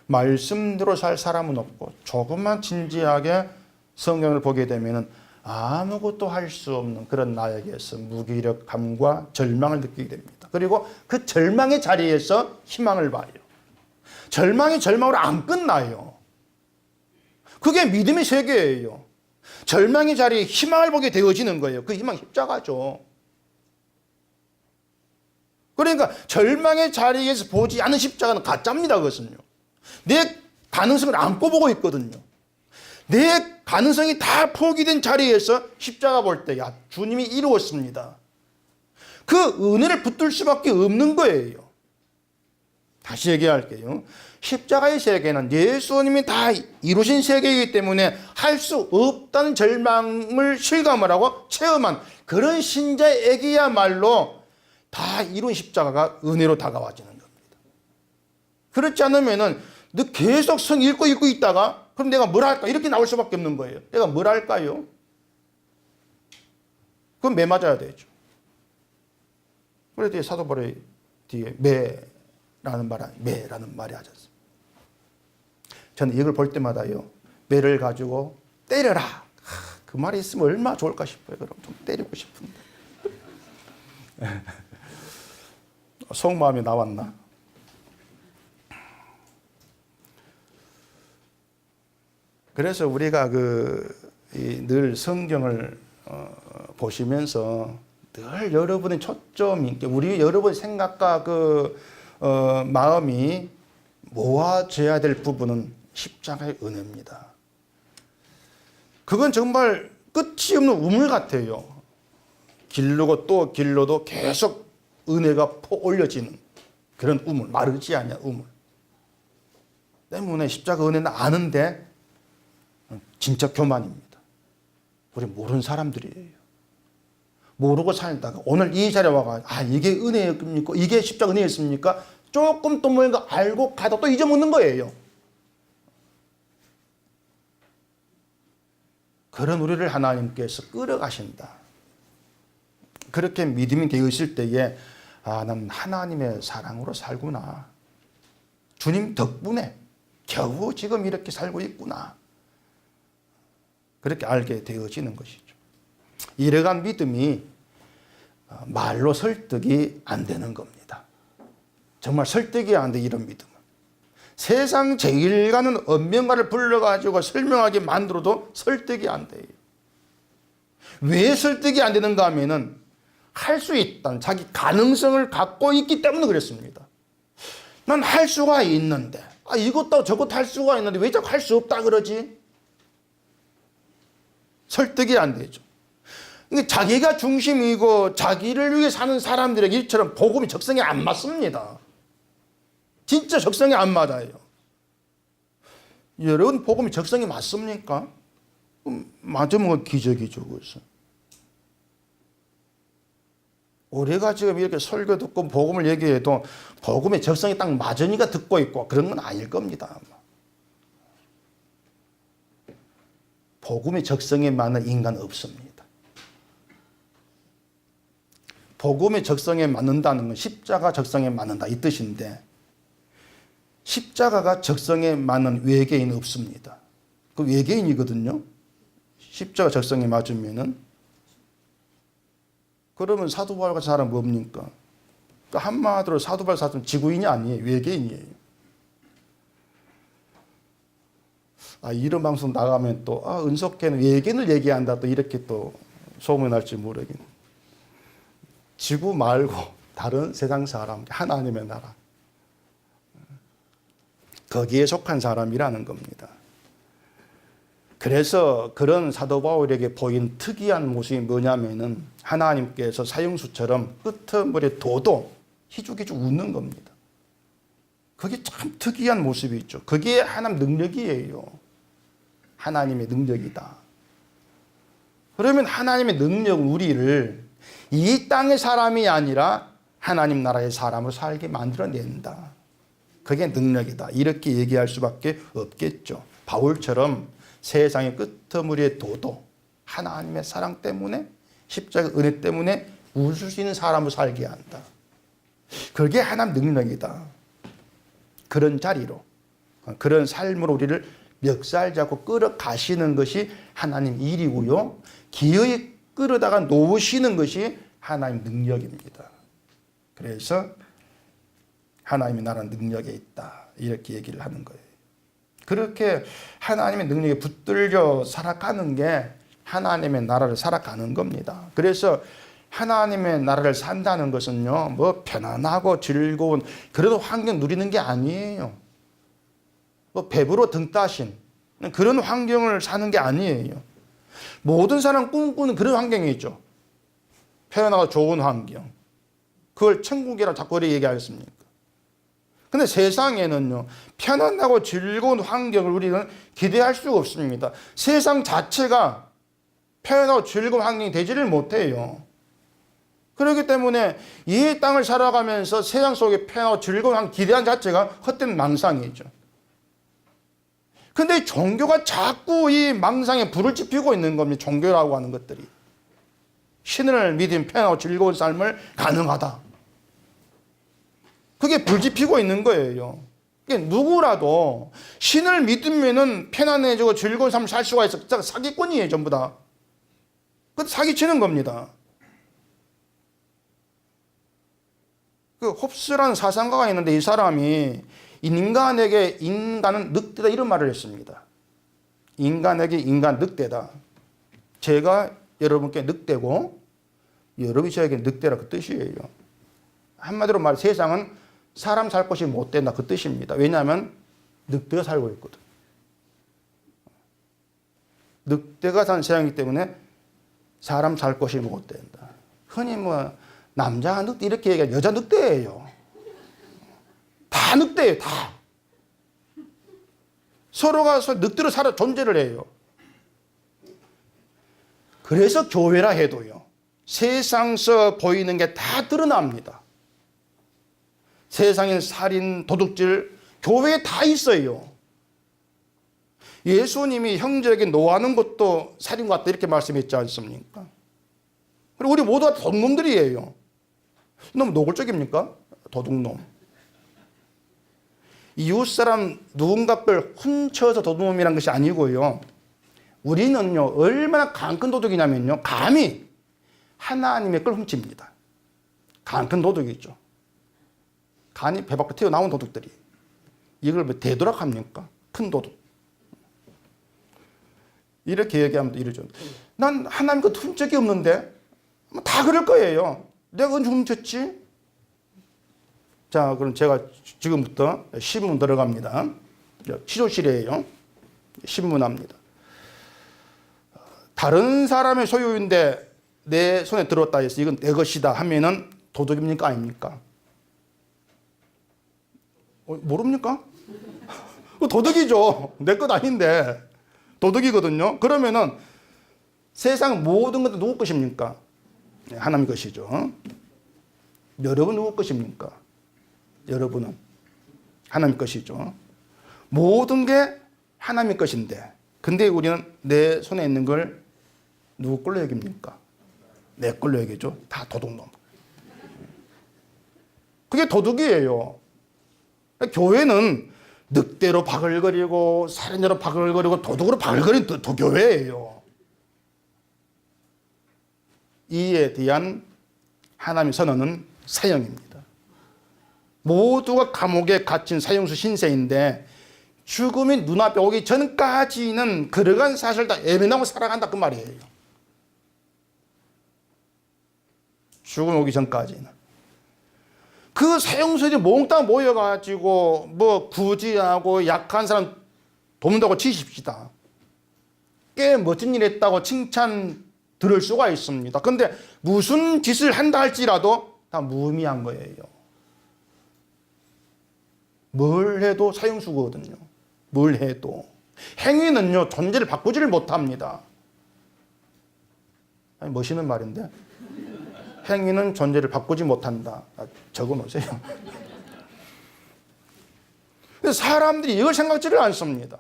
말씀대로 살 사람은 없고 조금만 진지하게 성경을 보게 되면 아무것도 할 수 없는 그런 나에게서 무기력함과 절망을 느끼게 됩니다. 그리고 그 절망의 자리에서 희망을 봐요. 절망이 절망으로 안 끝나요. 그게 믿음의 세계예요. 절망의 자리에 희망을 보게 되어지는 거예요. 그 희망 십자가죠. 그러니까 절망의 자리에서 보지 않은 십자가는 가짜입니다. 그것은요. 내 가능성을 안고 보고 있거든요. 내 가능성이 다 포기된 자리에서 십자가 볼 때, 야, 주님이 이루었습니다. 그 은혜를 붙들 수밖에 없는 거예요. 다시 얘기할게요. 십자가의 세계는 예수님이 다 이루신 세계이기 때문에 할 수 없다는 절망을 실감을 하고 체험한 그런 신자에게야말로 다 이룬 십자가가 은혜로 다가와지는 겁니다. 그렇지 않으면은 너 계속 성 읽고 있다가 그럼 내가 뭘 할까? 이렇게 나올 수밖에 없는 거예요. 내가 뭘 할까요? 그건 매 맞아야 되죠. 그래 뒤에 사도 바울의 뒤에 매라는 말이 하셨습니다. 저는 이걸 볼 때마다요, 매를 가지고 때려라. 그 말이 있으면 얼마나 좋을까 싶어요. 그럼 좀 때리고 싶은데. 속마음이 나왔나? 그래서 우리가 늘 성경을 보시면서 늘 여러분의 초점이, 우리 여러분의 생각과 마음이 모아져야 될 부분은 십자가의 은혜입니다. 그건 정말 끝이 없는 우물 같아요. 길르고 또 길러도 계속 은혜가 올려지는 그런 우물, 마르지 않냐 우물. 때문에 십자가 은혜는 아는데 진짜 교만입니다. 우리 모르는 사람들이에요. 모르고 살다가 오늘 이 자리에 와가 이게 은혜입니까? 이게 십자가 은혜였습니까? 조금 또 뭔가 알고 가다 또 잊어먹는 거예요. 그런 우리를 하나님께서 끌어가신다. 그렇게 믿음이 되었을 때에 난 하나님의 사랑으로 살구나. 주님 덕분에 겨우 지금 이렇게 살고 있구나. 그렇게 알게 되어지는 것이죠. 이러한 믿음이 말로 설득이 안 되는 겁니다. 정말 설득이 안 돼, 이런 믿음은. 세상 제일 가는 언명가를 불러가지고 설명하게 만들어도 설득이 안 돼요. 왜 설득이 안 되는가 하면은 할 수 있다는 자기 가능성을 갖고 있기 때문에 그랬습니다. 난 할 수가 있는데, 이것도 저것도 할 수가 있는데 왜 자꾸 할 수 없다 그러지? 설득이 안 되죠. 자기가 중심이고 자기를 위해 사는 사람들에게 이처럼 복음이 적성에 안 맞습니다. 진짜 적성에 안 맞아요. 여러분 복음이 적성에 맞습니까? 맞으면 기적이죠. 그래서 우리가 지금 이렇게 설교 듣고 복음을 얘기해도 복음의 적성에 딱 맞으니까 듣고 있고 그런 건 아닐 겁니다. 아마. 복음의 적성에 맞는 인간은 없습니다. 복음의 적성에 맞는다는 건 십자가 적성에 맞는다 이 뜻인데, 십자가가 적성에 맞는 외계인은 없습니다. 그 외계인이거든요. 십자가 적성에 맞으면은. 그러면 사도 바울 같은 사람은 뭡니까? 그러니까 한마디로 사도 바울 사람은 지구인이 아니에요. 외계인이에요. 이런 방송 나가면 또 은석회는 외계인을 얘기한다 또 이렇게 또 소문이 날지 모르겠네. 지구 말고 다른 세상 사람, 하나님의 나라, 거기에 속한 사람이라는 겁니다. 그래서 그런 사도 바울에게 보인 특이한 모습이 뭐냐면은 하나님께서 사형수처럼 끄트머리 도도 희죽희죽 웃는 겁니다. 그게 참 특이한 모습이 있죠. 그게 하나님 능력이에요. 하나님의 능력이다. 그러면 하나님의 능력은 우리를 이 땅의 사람이 아니라 하나님 나라의 사람으로 살게 만들어낸다. 그게 능력이다. 이렇게 얘기할 수밖에 없겠죠. 바울처럼 세상의 끄트머리의 도도 하나님의 사랑 때문에, 십자가 은혜 때문에 웃을 수 있는 사람으로 살게 한다. 그게 하나님 능력이다. 그런 자리로, 그런 삶으로 우리를 멱살 잡고 끌어가시는 것이 하나님 일이고요. 기어이 끌어다가 놓으시는 것이 하나님 능력입니다. 그래서 하나님의 나라는 능력에 있다. 이렇게 얘기를 하는 거예요. 그렇게 하나님의 능력에 붙들려 살아가는 게 하나님의 나라를 살아가는 겁니다. 그래서 하나님의 나라를 산다는 것은요, 뭐 편안하고 즐거운 그래도 환경 누리는 게 아니에요. 뭐 배부러 등 따신 그런 환경을 사는 게 아니에요. 모든 사람 꿈꾸는 그런 환경이 있죠. 편안하고 좋은 환경. 그걸 천국이라고 자꾸 그렇게 얘기하겠습니까? 근데 세상에는요, 편안하고 즐거운 환경을 우리는 기대할 수가 없습니다. 세상 자체가 편안하고 즐거운 환경이 되지를 못해요. 그렇기 때문에 이 땅을 살아가면서 세상 속에 편안하고 즐거운 환경 기대한 자체가 헛된 망상이죠. 근데 종교가 자꾸 이 망상에 불을 지피고 있는 겁니다. 종교라고 하는 것들이. 신을 믿으면 편안하고 즐거운 삶을 가능하다. 그게 불 지피고 있는 거예요. 누구라도 신을 믿으면은 편안해지고 즐거운 삶을 살 수가 있어. 사기꾼이에요, 전부 다. 그 사기치는 겁니다. 그 홉스라는 사상가가 있는데 이 사람이 인간에게 인간은 늑대다 이런 말을 했습니다. 인간에게 인간 늑대다. 제가 여러분께 늑대고 여러분이 저에게 늑대라 그 뜻이에요. 한마디로 말해 세상은 사람 살 곳이 못 된다 그 뜻입니다. 왜냐하면 늑대가 살고 있거든. 늑대가 사는 세상이기 때문에 사람 살 곳이 못 된다. 흔히 뭐 남자가 늑대 이렇게 얘기하면 여자 늑대예요. 다 늑대예요. 다. 서로가 늑대로 살아 존재를 해요. 그래서 교회라 해도요, 세상서 보이는 게 다 드러납니다. 세상엔 살인, 도둑질, 교회에 다 있어요. 예수님이 형제에게 노하는 것도 살인과 같다 이렇게 말씀했지 않습니까? 그리고 우리 모두가 도둑놈들이에요. 너무 노골적입니까? 도둑놈. 이웃사람 누군가 걸 훔쳐서 도둑놈이란 것이 아니고요. 우리는요, 얼마나 강큰 도둑이냐면요, 감히 하나님의 걸 훔칩니다. 강큰 도둑이죠. 간이 배 밖으로 튀어나온 도둑들이. 이걸 뭐 되도록합니까? 큰 도둑. 이렇게 얘기하면 이러죠. 난 하나님 것 훔친 적이 없는데? 다 그럴 거예요. 내가 언제 훔쳤지? 자, 그럼 제가 지금부터 신문 들어갑니다. 치료실이에요. 신문합니다. 다른 사람의 소유인데 내 손에 들었다 해서 이건 내 것이다 하면은 도둑입니까? 아닙니까? 모릅니까? 도둑이죠. 내 것 아닌데 도둑이거든요. 그러면은 세상 모든 것도 누구 것입니까? 하나님 것이죠. 여러분 누구 것입니까? 여러분은 하나님 것이죠. 모든 게 하나님 것인데, 근데 우리는 내 손에 있는 걸 누구 걸로 여깁니까? 내 걸로 여기죠. 다 도둑놈. 그게 도둑이에요. 교회는 늑대로 바글거리고 살인자로 바글거리고 도둑으로 바글거리는 교회예요. 이에 대한 하나님의 선언은 사형입니다. 모두가 감옥에 갇힌 사형수 신세인데 죽음이 눈앞에 오기 전까지는 걸어간 사실 다 애면하고 살아간다 그 말이에요. 죽음 오기 전까지는. 그 사형수들이 몽땅 모여가지고 뭐 구제하고 약한 사람 돕는다고 치십시다. 꽤 멋진 일 했다고 칭찬 들을 수가 있습니다. 근데 무슨 짓을 한다 할지라도 다 무의미한 거예요. 뭘 해도 사형수거든요. 뭘 해도. 행위는요, 존재를 바꾸지를 못합니다. 아니, 멋있는 말인데. 행위는 존재를 바꾸지 못한다. 적어 놓으세요. 사람들이 이걸 생각지를 않습니다.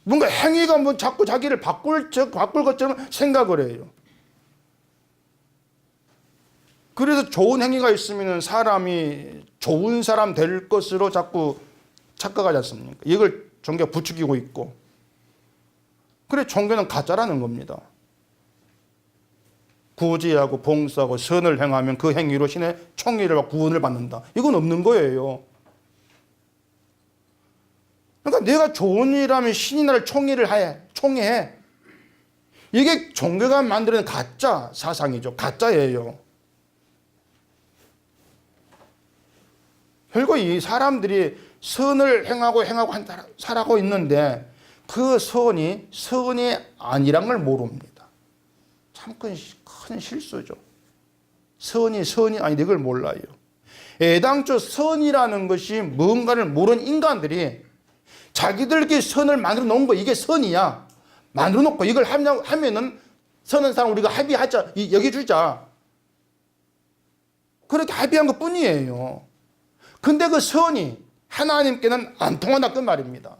뭔가 행위가 뭐 자꾸 자기를 바꿀 것처럼 생각을 해요. 그래서 좋은 행위가 있으면 사람이 좋은 사람 될 것으로 자꾸 착각하지 않습니까? 이걸 종교가 부추기고 있고. 그래 종교는 가짜라는 겁니다. 구제하고 봉사하고 선을 행하면 그 행위로 신의 총애를 구원을 받는다. 이건 없는 거예요. 그러니까 내가 좋은 일하면 신이 나를 총애해. 이게 종교가 만드는 가짜 사상이죠. 가짜예요. 결국 이 사람들이 선을 행하고 살아가고 있는데 그 선이 아니란 걸 모릅니다. 참 큰 실수죠. 선이 아닌데 이걸 몰라요. 애당초 선이라는 것이 뭔가를 모르는 인간들이 자기들끼리 선을 만들어 놓은 거 이게 선이야. 만들어 놓고 이걸 하면은 선한 사람 우리가 합의하자. 여기주자. 그렇게 합의한 것 뿐이에요. 근데 그 선이 하나님께는 안 통한다 그 말입니다.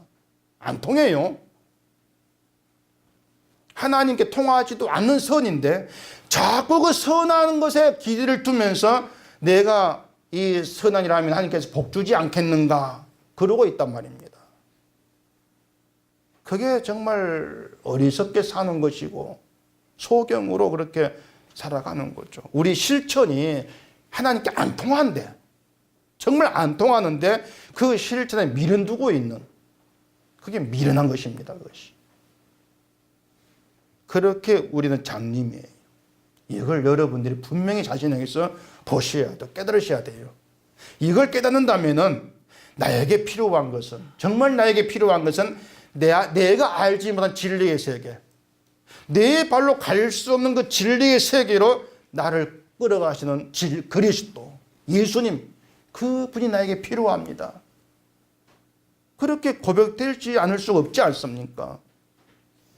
안 통해요. 하나님께 통하지도 않는 선인데 자꾸 그 선한 것에 기대를 두면서 내가 이 선한 일을 하면 하나님께서 복 주지 않겠는가 그러고 있단 말입니다. 그게 정말 어리석게 사는 것이고 소경으로 그렇게 살아가는 거죠. 우리 실천이 하나님께 안 통한데 정말 안 통하는데 그 실천에 미련두고 있는 그게 미련한 것입니다. 그것이. 그렇게 우리는 장님이에요. 이걸 여러분들이 분명히 자신에게서 보셔야 돼요. 깨달으셔야 돼요. 이걸 깨닫는다면은 나에게 필요한 것은 정말 나에게 필요한 것은 내가 알지 못한 진리의 세계 내 발로 갈 수 없는 그 진리의 세계로 나를 끌어가시는 그리스도 예수님 그분이 나에게 필요합니다. 그렇게 고백되지 않을 수가 없지 않습니까?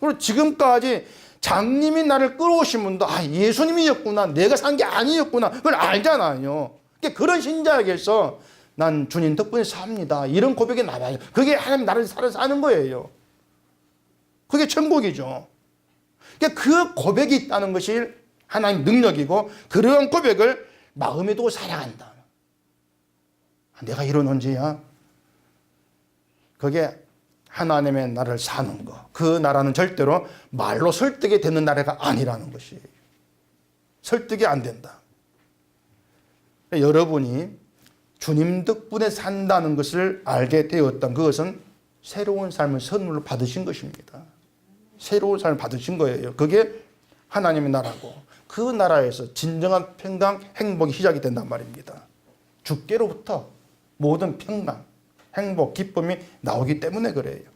그리고 지금까지 장님이 나를 끌어오신 분도 예수님이었구나 내가 산 게 아니었구나 그걸 알잖아요. 그런 신자에게서 난 주님 덕분에 삽니다 이런 고백이 나와요. 그게 하나님 나를 사는 거예요. 그게 천국이죠. 그 고백이 있다는 것이 하나님 능력이고 그런 고백을 마음에 두고 살아간다. 내가 이런 존재야. 그게 하나님의 나라를 사는 거. 그 나라는 절대로 말로 설득이 되는 나라가 아니라는 것이에요. 설득이 안 된다. 여러분이 주님 덕분에 산다는 것을 알게 되었던 그것은 새로운 삶을 선물로 받으신 것입니다. 새로운 삶을 받으신 거예요. 그게 하나님의 나라고 그 나라에서 진정한 평강, 행복이 시작이 된단 말입니다. 주께로부터 모든 평강, 행복, 기쁨이 나오기 때문에 그래요.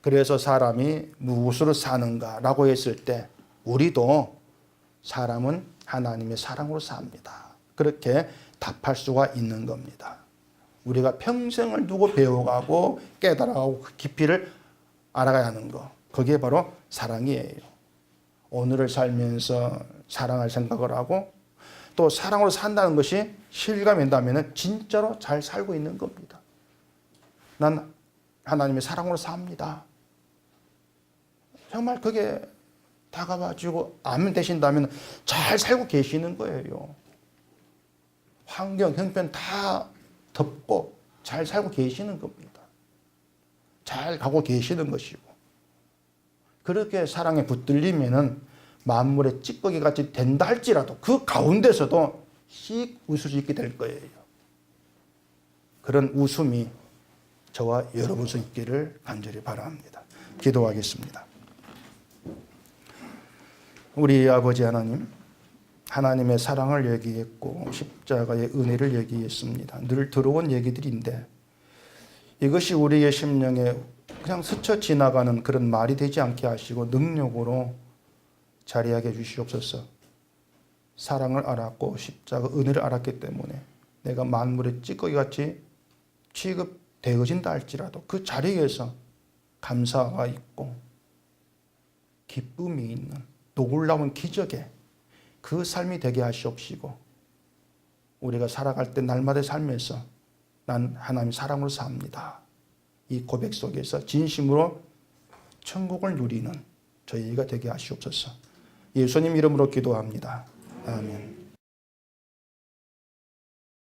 그래서 사람이 무엇으로 사는가라고 했을 때 우리도 사람은 하나님의 사랑으로 삽니다. 그렇게 답할 수가 있는 겁니다. 우리가 평생을 두고 배워가고 깨달아가고 그 깊이를 알아가야 하는 거. 그게 바로 사랑이에요. 오늘을 살면서 사랑할 생각을 하고 또 사랑으로 산다는 것이 실감된다면 진짜로 잘 살고 있는 겁니다. 난 하나님의 사랑으로 삽니다. 정말 그게 다가와주고 아멘 되신다면 잘 살고 계시는 거예요. 환경, 형편 다 덮고 잘 살고 계시는 겁니다. 잘 가고 계시는 것이고. 그렇게 사랑에 붙들리면은 만물의 찌꺼기 같이 된다 할지라도 그 가운데서도 씩 웃을 수 있게 될 거예요. 그런 웃음이 저와 여러분 수 있기를 간절히 바랍니다. 기도하겠습니다. 우리 아버지 하나님, 하나님의 사랑을 얘기했고 십자가의 은혜를 얘기했습니다. 늘 들어온 얘기들인데 이것이 우리의 심령에 그냥 스쳐 지나가는 그런 말이 되지 않게 하시고 능력으로 자리하게 해주시옵소서. 사랑을 알았고 십자가 은혜를 알았기 때문에 내가 만물의 찌꺼기같이 취급되어진다 할지라도 그 자리에서 감사가 있고 기쁨이 있는 놀라운 기적의 그 삶이 되게 하시옵시고 우리가 살아갈 때 날마다의 삶에서 난 하나님의 사랑으로 삽니다. 이 고백 속에서 진심으로 천국을 누리는 저희가 되게 하시옵소서. 예수님 이름으로 기도합니다. 아멘.